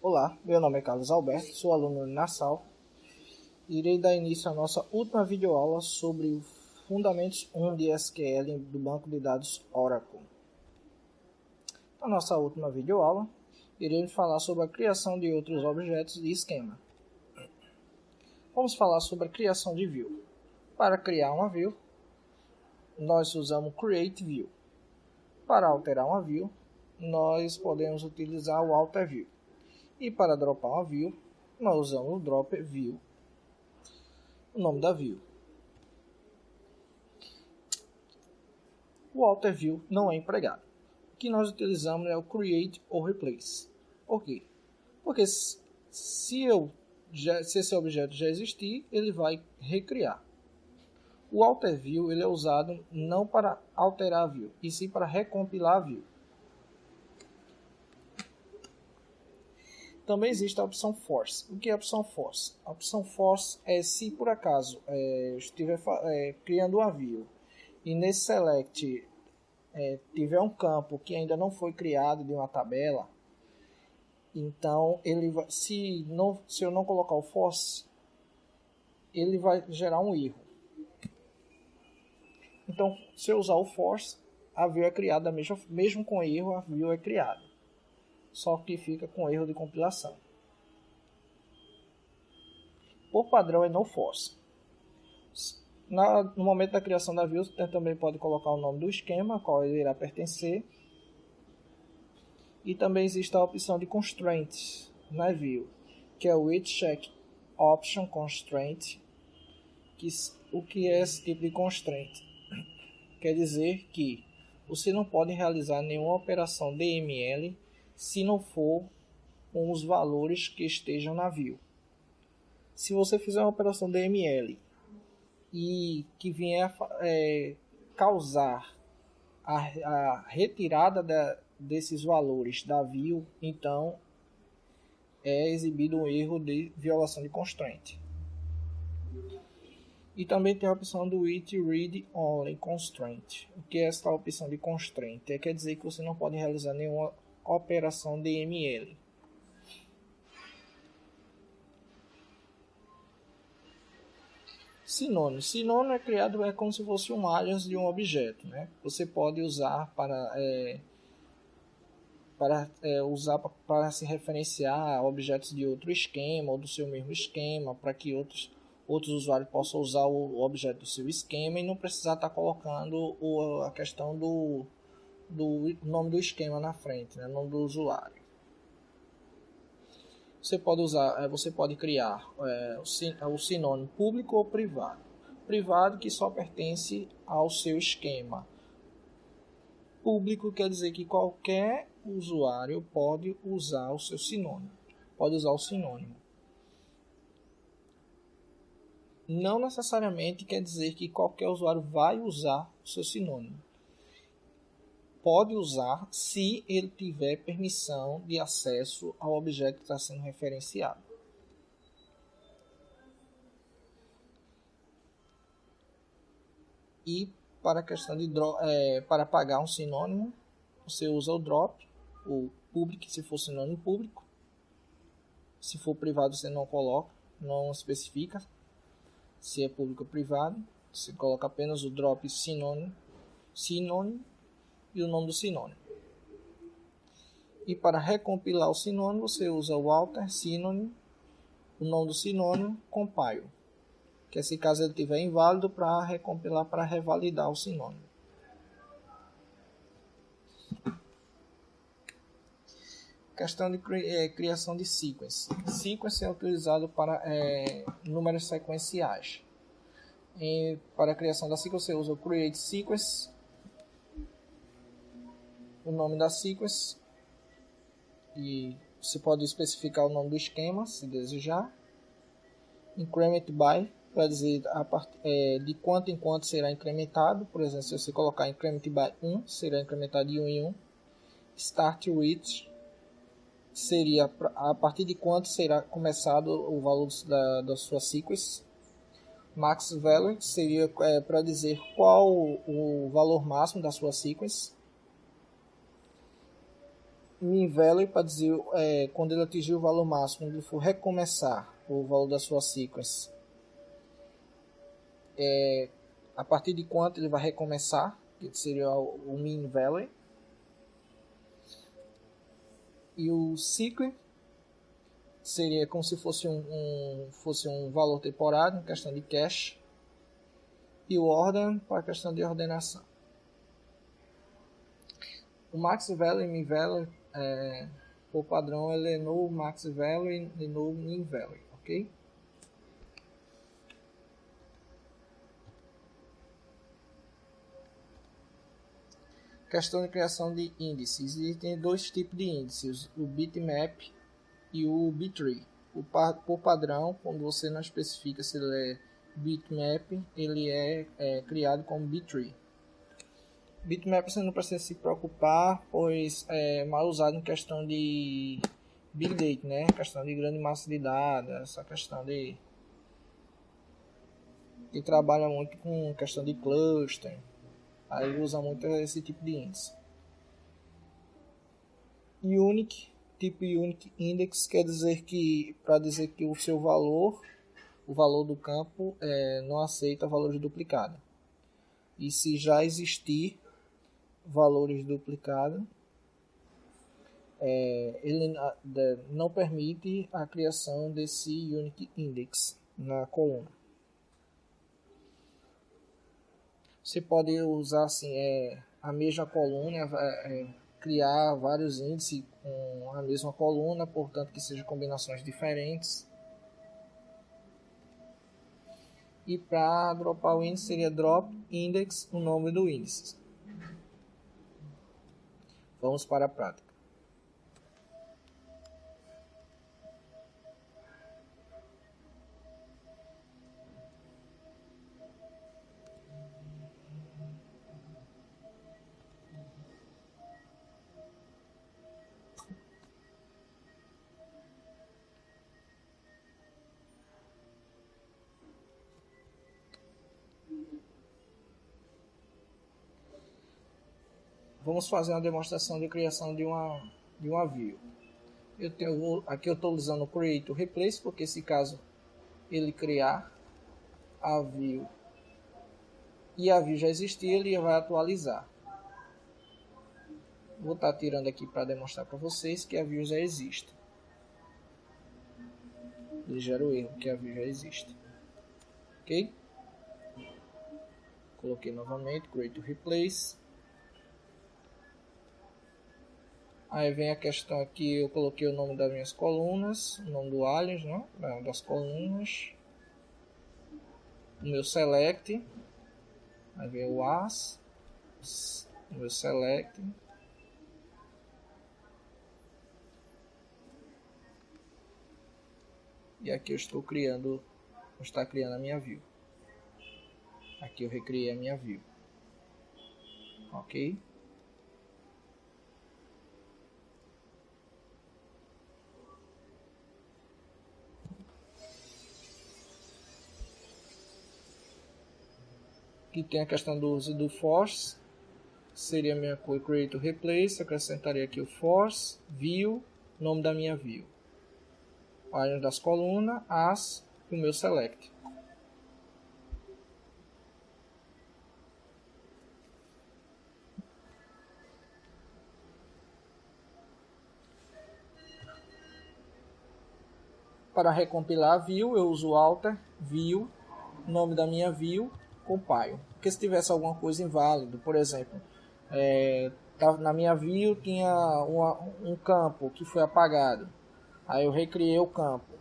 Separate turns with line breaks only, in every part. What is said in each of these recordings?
Olá, meu nome é Carlos Alberto, sou aluno de Nassau. Irei dar início à nossa última videoaula sobre o Fundamentos 1 de SQL do banco de dados Oracle. Na nossa última videoaula, irei falar sobre a criação de outros objetos de esquema. Vamos falar sobre a criação de view. Para criar uma view, nós usamos Create View. Para alterar uma view, nós podemos utilizar o Alter View. E para dropar uma view, nós usamos o Drop View, o nome da view. O Alter View não é empregado. O que nós utilizamos é o Create ou Replace. Por quê? Porque se esse objeto já existir, ele vai recriar. O Alter View ele é usado não para alterar a view, e sim para recompilar a view. Também existe a opção Force. O que é a opção Force? A opção Force é se por acaso eu estiver criando uma view e nesse select tiver um campo que ainda não foi criado de uma tabela, então ele vai, se eu não colocar o Force, ele vai gerar um erro. Então, se eu usar o Force, a view é criada mesmo com erro, a view é criada. Só que fica com erro de compilação. Por padrão é no force. No momento da criação da view, você também pode colocar o nome do esquema, a qual ele irá pertencer. E também existe a opção de constraints na view, que é o with check option constraint. O que é esse tipo de constraint? Quer dizer que você não pode realizar nenhuma operação DML se não for com os valores que estejam na view. Se você fizer uma operação DML e que vier causar a retirada desses valores da view, então é exibido um erro de violação de constraint. E também tem a opção do with read only constraint. O que é esta opção de constraint? Quer dizer que você não pode realizar nenhuma operação DML. Sinônimo. Sinônimo é criado como se fosse um alias de um objeto, né? Você pode usar para se referenciar a objetos de outro esquema ou do seu mesmo esquema, para que outros usuários possam usar o objeto do seu esquema e não precisar estar colocando a questão do nome do esquema na frente, né? Nome do usuário. Você pode criar o sinônimo público ou privado. Privado que só pertence ao seu esquema. Público quer dizer que qualquer usuário pode usar o seu sinônimo. Pode usar o sinônimo. Não necessariamente quer dizer que qualquer usuário vai usar o seu sinônimo. Pode usar se ele tiver permissão de acesso ao objeto que está sendo referenciado. E para a questão de para pagar um sinônimo, você usa o drop, o public se for sinônimo público. Se for privado você não coloca, não especifica se é público ou privado. Você coloca apenas o drop sinônimo e o nome do sinônimo. E para recompilar o sinônimo, você usa o alter sinônimo, o nome do sinônimo, compile, que é se caso ele estiver inválido, para recompilar, para revalidar o sinônimo. Questão de criação de sequence. Sequence é utilizado para números sequenciais. Para a criação da sequence, você usa o create sequence, o nome da sequence, e você pode especificar o nome do esquema se desejar. Increment by, para dizer de quanto em quanto será incrementado. Por exemplo, se você colocar increment by 1, será incrementado de 1 em 1. Start with seria a partir de quanto será começado o valor da sua sequence. Max value seria para dizer qual o valor máximo da sua sequence. min value para dizer quando ele atingir o valor máximo, quando ele for recomeçar o valor da sua sequence. A partir de quanto ele vai recomeçar, que seria o min value. E o sequence seria como se fosse um valor temporário, em questão de cache. E o order para a questão de ordenação. O max value e min value, por padrão, ele é no max value e no min value, ok? Questão de criação de índices. Existem dois tipos de índices, o bitmap e o btree. Por padrão, quando você não especifica se ele é bitmap, ele é criado como btree. Bitmap você não precisa se preocupar, pois é mal usado em questão de Big Data, né? Questão de grande massa de dados, essa questão de que trabalha muito com questão de cluster. Aí usa muito esse tipo de índice. Unique, tipo Unique Index, quer dizer que, para dizer que o seu valor, o valor do campo, não aceita valores duplicados. E se já existir valores duplicados, ele não permite a criação desse Unique Index na coluna. Você pode usar assim, a mesma coluna, criar vários índices com a mesma coluna, portanto que sejam combinações diferentes. E para dropar o índice seria drop index, o nome do índice. Vamos para a prática. Vamos fazer uma demonstração de criação de uma view. Aqui eu estou usando o create to replace, porque se caso ele criar a view e a view já existir, ele vai atualizar. Vou estar tirando aqui para demonstrar para vocês que a view já existe. Ele gera o erro que a view já existe. Ok? Coloquei novamente create to replace. Aí vem a questão aqui, eu coloquei o nome das minhas colunas, o nome do alias, né? Das colunas. O meu select. Aí vem o as. O meu select. E aqui eu estou criando a minha view. Aqui eu recriei a minha view. Ok? Aqui tem a questão do uso do force, seria a minha cor create to replace, acrescentaria aqui o force, view, nome da minha view, área das colunas, as e o meu select. Para recompilar a view, eu uso alter, view, nome da minha view, compile. Porque se tivesse alguma coisa inválida, por exemplo, na minha view tinha um campo que foi apagado, aí eu recriei o campo,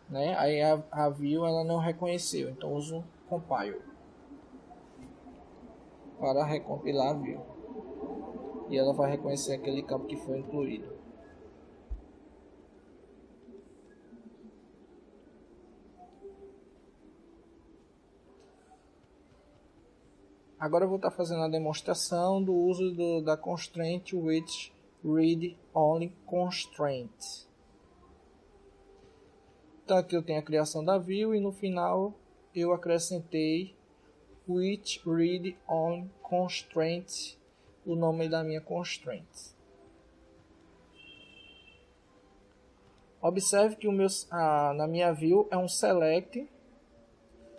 né? Aí a view ela não reconheceu, então uso compile para recompilar a view e ela vai reconhecer aquele campo que foi incluído. Agora eu vou estar fazendo a demonstração do uso da constraint with read only constraint. Então aqui eu tenho a criação da view e no final eu acrescentei with read only constraint, o nome da minha constraint. Observe que na minha view é um select,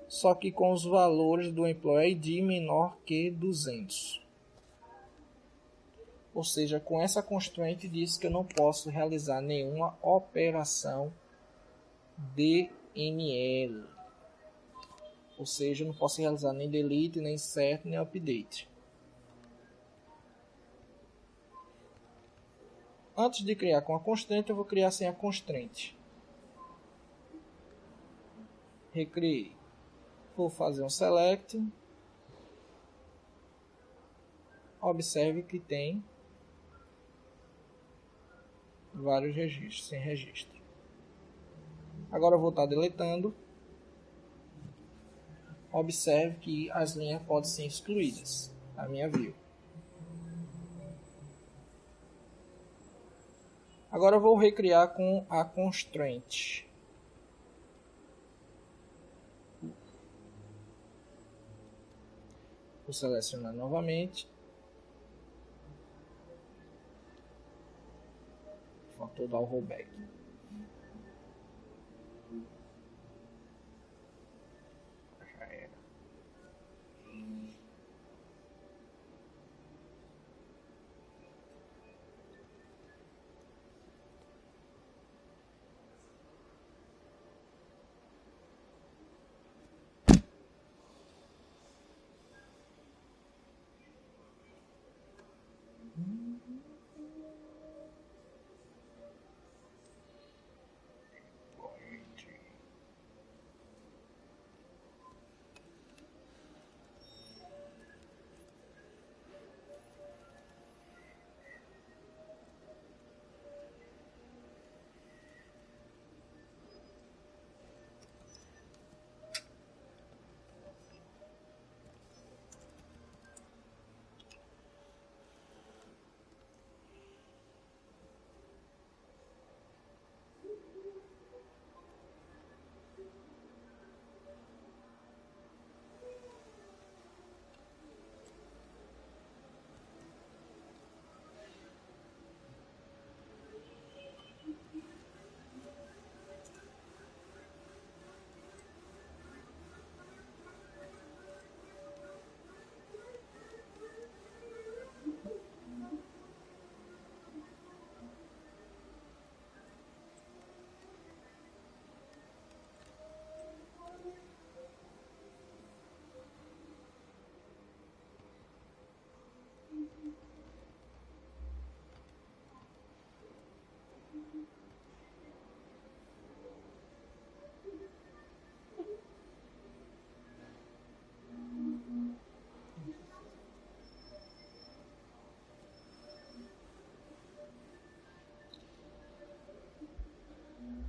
só que com os valores do employee ID menor que 200. Ou seja, com essa constraint diz que eu não posso realizar nenhuma operação DML. Ou seja, eu não posso realizar nem delete, nem insert, nem update. Antes de criar com a constraint, eu vou criar sem a constraint. Recriei. Vou fazer um select. Observe que tem vários registros, sem registro. Agora eu vou estar deletando. Observe que as linhas podem ser excluídas da minha view. Agora eu vou recriar com a constraint. Vou selecionar novamente. Faltou dar o rollback. Já era.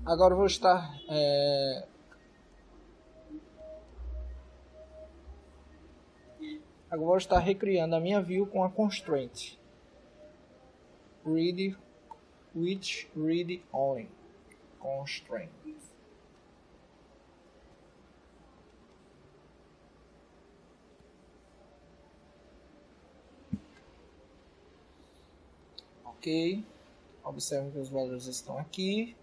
Agora eu vou estar recriando a minha view com a constraint read with read only constraint. Ok, observe que os valores estão aqui.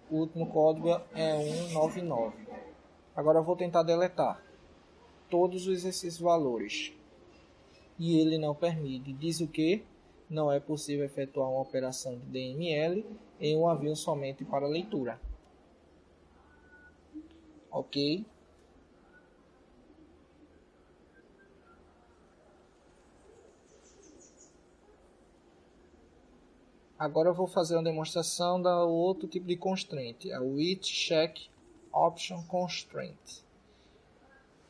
O último código é 199. Agora eu vou tentar deletar todos esses valores. E ele não permite. Diz o que? Não é possível efetuar uma operação de DML em um avião somente para leitura. Ok. Agora eu vou fazer uma demonstração da outro tipo de constraint, a with check option constraint,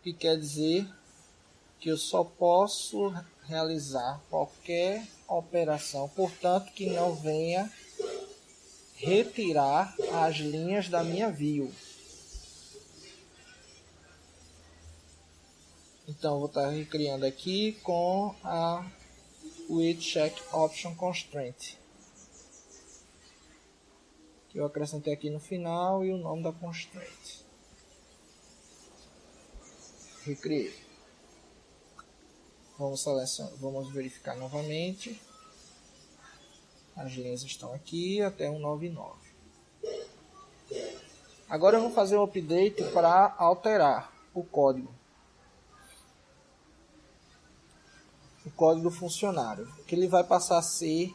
que quer dizer que eu só posso realizar qualquer operação, portanto que não venha retirar as linhas da minha view. Então vou estar recriando aqui com a with check option constraint, que eu acrescentei aqui no final, e o nome da constraint. Recriei. Vamos verificar novamente. As linhas estão aqui até 199. Agora eu vou fazer um update para alterar o código. O código do funcionário. Que ele vai passar a ser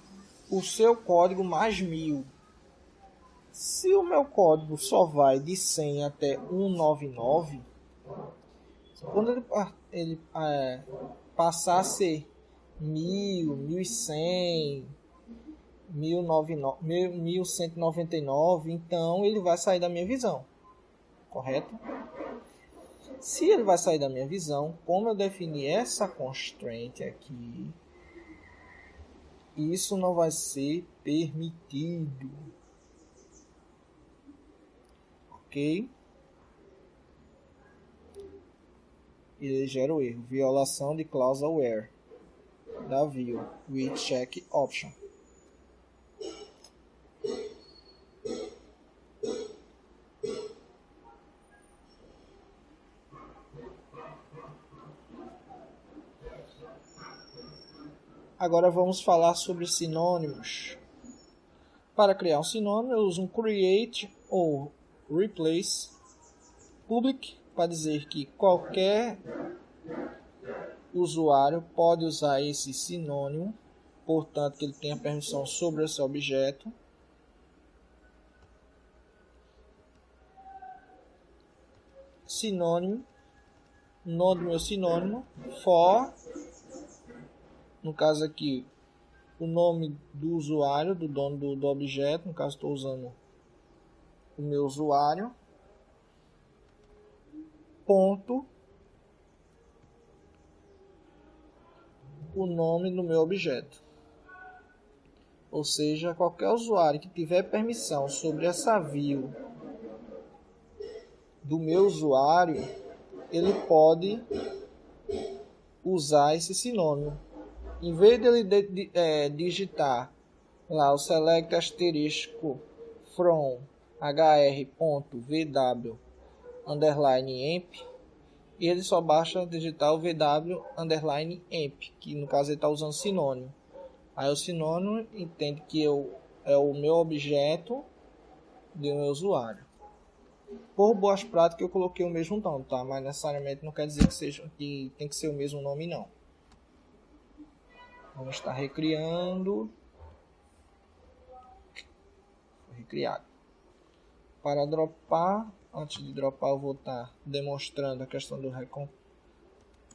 o seu código mais 1000. Se o meu código só vai de 100 até 199, quando ele passar a ser 1000, 1100, 1199, então ele vai sair da minha visão, correto? Se ele vai sair da minha visão, como eu defini essa constraint aqui, isso não vai ser permitido, ok? Ele gera o erro, violação de cláusula where da view with check option. Agora vamos falar sobre sinônimos. Para criar um sinônimo, eu uso um create ou replace public para dizer que qualquer usuário pode usar esse sinônimo, portanto que ele tenha permissão sobre esse objeto. Sinônimo, nome do meu sinônimo, for, no caso aqui, o nome do usuário, do dono do objeto, no caso estou usando o meu usuário, ponto, o nome do meu objeto. Ou seja, qualquer usuário que tiver permissão sobre essa view do meu usuário, ele pode usar esse sinônimo. Em vez dele digitar lá o select asterisco from hr.vw underline emp, ele só basta digitar o vw underline emp, que no caso ele está usando sinônimo. Aí o sinônimo entende que é o meu objeto do meu usuário. Por boas práticas eu coloquei o mesmo nome, tá? Mas necessariamente não quer dizer que tem que ser o mesmo nome, não. Vamos estar recriando. Foi recriado. Para dropar, antes de dropar eu vou estar demonstrando a questão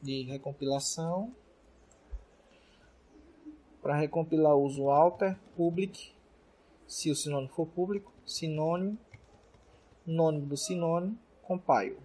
de recompilação. Para recompilar eu uso alter public, se o sinônimo for público, sinônimo, nome do sinônimo, compile.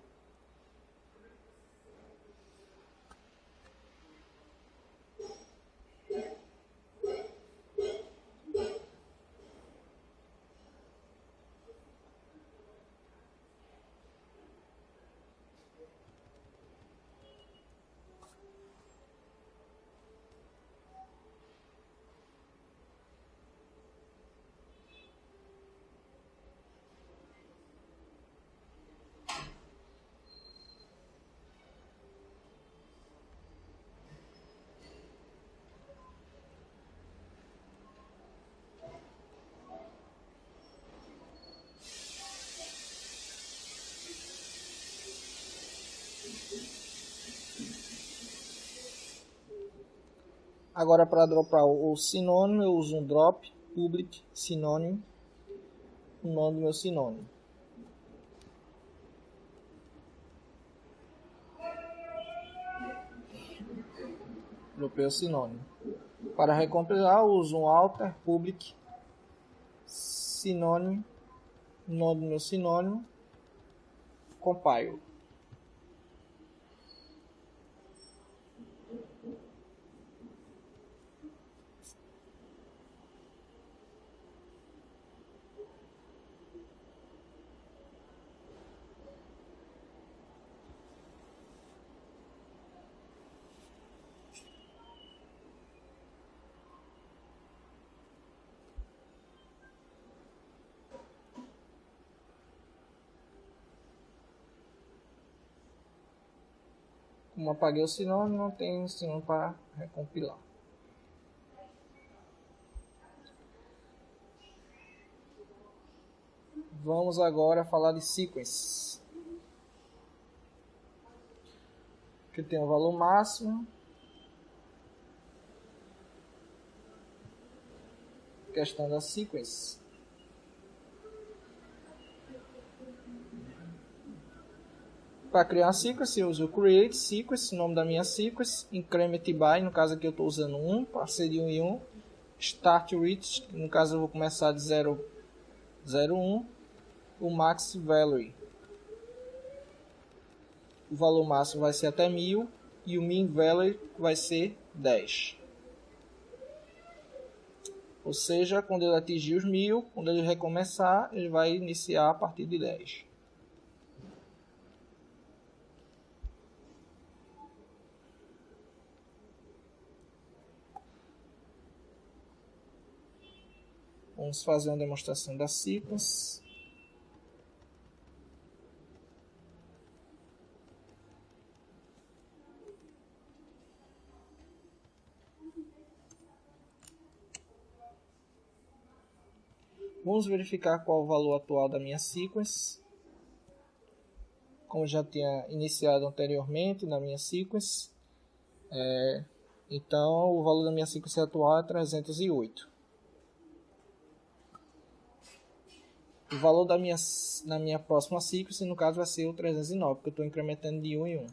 Agora para dropar o sinônimo eu uso um drop public sinônimo, o nome do meu sinônimo. Dropei o sinônimo. Para recompilar eu uso um alter public sinônimo, nome do meu sinônimo, compile. Como apaguei o sinônimo, não tem sinônimo para recompilar. Vamos agora falar de sequence. Que tem o valor máximo. Questão da sequence. Para criar uma sequence, eu uso o create sequence, o nome da minha sequence, increment by, no caso aqui eu estou usando 1, para ser de 1 em 1, start with, no caso eu vou começar de 0, 0, 1, o max value. O valor máximo vai ser até 1000 e o min value vai ser 10. Ou seja, quando ele atingir os 1000, quando ele recomeçar, ele vai iniciar a partir de 10. Vamos fazer uma demonstração da sequence. Vamos verificar qual o valor atual da minha sequence. Como já tinha iniciado anteriormente na minha sequence. Então, o valor da minha sequence atual é 308. O valor da minha próxima sequence, no caso, vai ser o 309, porque eu estou incrementando de 1 em 1.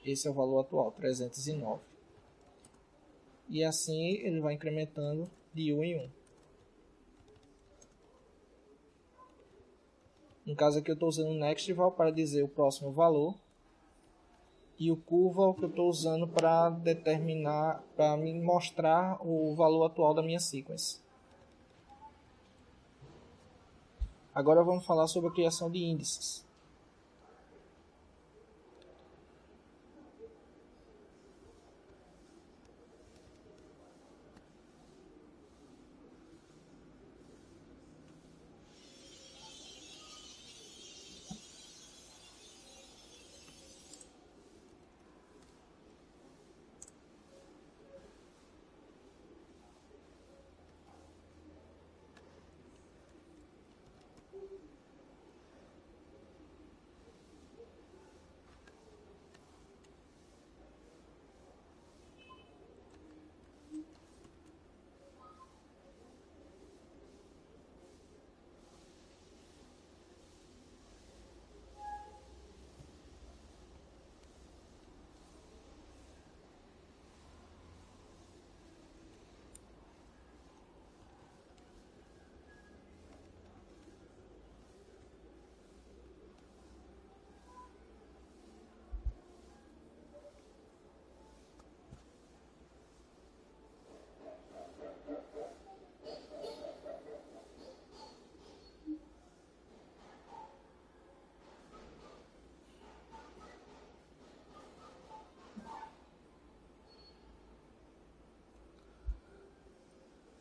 Esse é o valor atual, 309. E assim ele vai incrementando de 1 em 1. No caso aqui eu estou usando o nextval para dizer o próximo valor. E o curval que eu estou usando para determinar, para me mostrar o valor atual da minha sequence. Agora vamos falar sobre a criação de índices.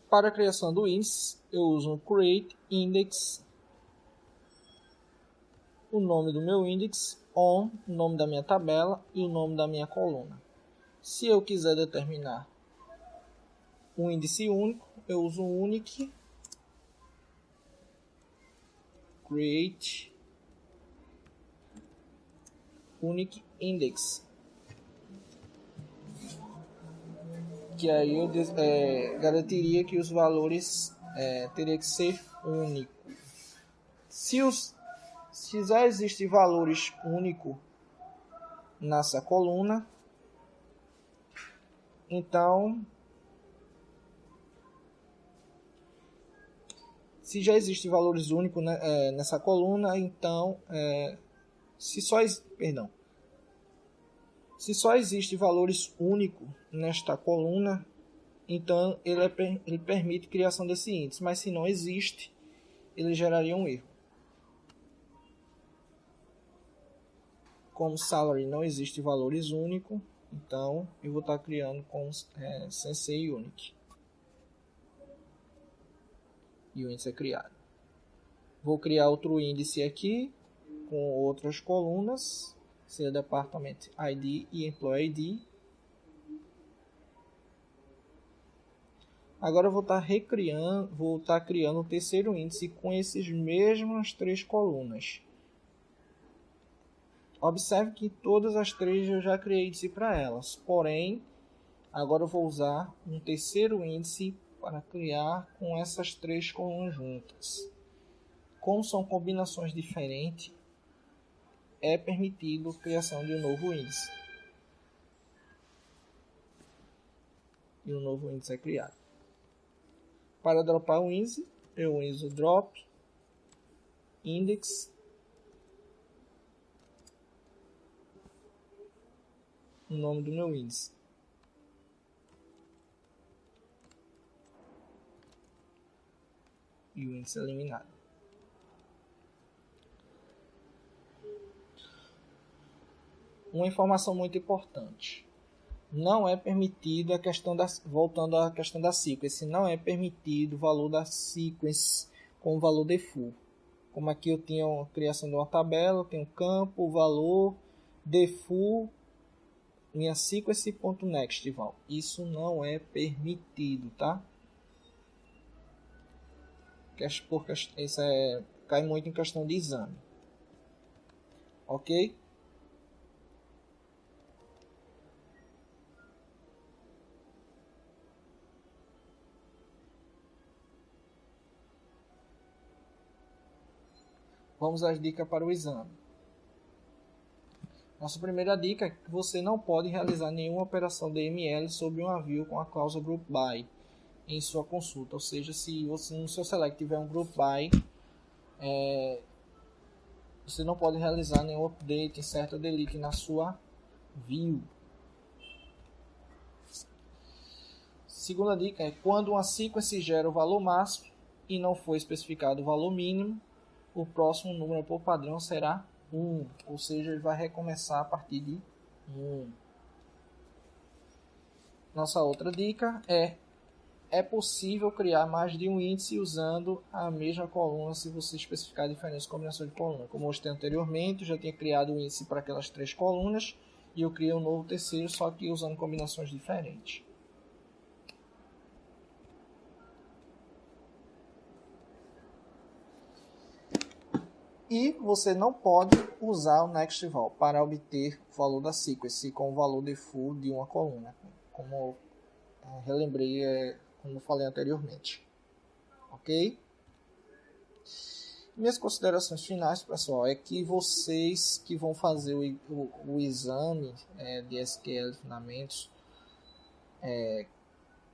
Para a criação do índice, eu uso um create index, o nome do meu índice, on, o nome da minha tabela e o nome da minha coluna. Se eu quiser determinar um índice único, eu uso um unique, create unique index, que aí eu garantiria que os valores teriam que ser únicos. Se já existem valores únicos nessa coluna, então se já existem valores únicos nessa coluna, então se só existe valores únicos nesta coluna, então ele permite a criação desse índice, mas se não existe, ele geraria um erro. Como salary não existe valores únicos, então eu vou estar criando com sensei unique. E o índice é criado. Vou criar outro índice aqui com outras colunas, seja Department ID e Employee ID. Agora eu vou estar criando o terceiro índice com esses mesmas 3 colunas. Observe que todas as 3 eu já criei índice para elas, porém, agora eu vou usar um terceiro índice para criar com essas 3 colunas juntas. Como são combinações diferentes, é permitido a criação de um novo índice. E um novo índice é criado. Para dropar o índice, eu uso drop index o nome do meu índice. E o índice eliminado. Uma informação muito importante. Não é permitido a questão da, voltando à questão da sequence, não é permitido o valor da sequence com o valor default. Como aqui eu tinha a criação de uma tabela, eu tenho campo, o valor, default, minha sequence.next, val. Isso não é permitido, tá? Porque isso cai muito em questão de exame. Ok? Vamos às dicas para o exame. Nossa primeira dica é que você não pode realizar nenhuma operação DML sobre um avião com a cláusula group by em sua consulta. Ou seja, se você no seu select tiver um group by, você não pode realizar nenhum update, insert ou delete na sua view. Segunda dica é quando uma sequence gera o valor máximo e não foi especificado o valor mínimo, o próximo número por padrão será 1, ou seja, ele vai recomeçar a partir de 1. Nossa outra dica é possível criar mais de um índice usando a mesma coluna se você especificar diferentes combinações de coluna. Como eu mostrei anteriormente, eu já tinha criado um índice para aquelas 3 colunas e eu criei um novo terceiro, só que usando combinações diferentes. E você não pode usar o nextVal para obter o valor da sequence com o valor default de uma coluna, como relembrei, como falei anteriormente. Ok? Minhas considerações finais, pessoal, é que vocês que vão fazer o exame de SQL de fundamentos,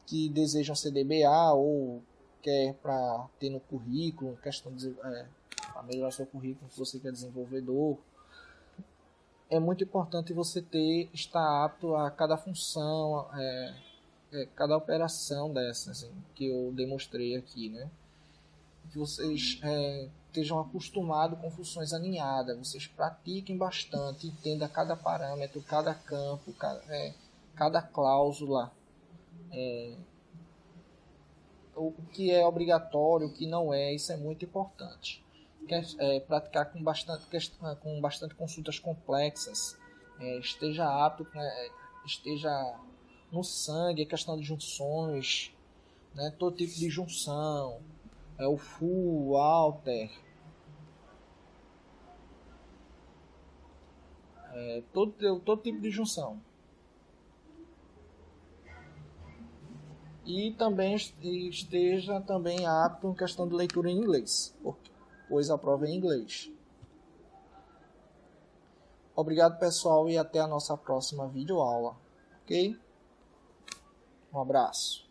que desejam ser DBA ou quer para ter no currículo, questão de para melhorar seu currículo, se você quer desenvolvedor, é muito importante você estar apto a cada função, cada operação dessas que eu demonstrei aqui, né? Que vocês estejam acostumados com funções alinhadas, vocês pratiquem bastante, entendam cada parâmetro, cada campo, cada cláusula, o que é obrigatório, o que não é, isso é muito importante. Praticar com bastante consultas complexas, esteja apto, esteja no sangue a questão de junções, né, todo tipo de junção, o full, o alter, todo tipo de junção. E também esteja também apto em questão de leitura em inglês, pois a prova é em inglês. Obrigado, pessoal, e até a nossa próxima videoaula, ok? Um abraço.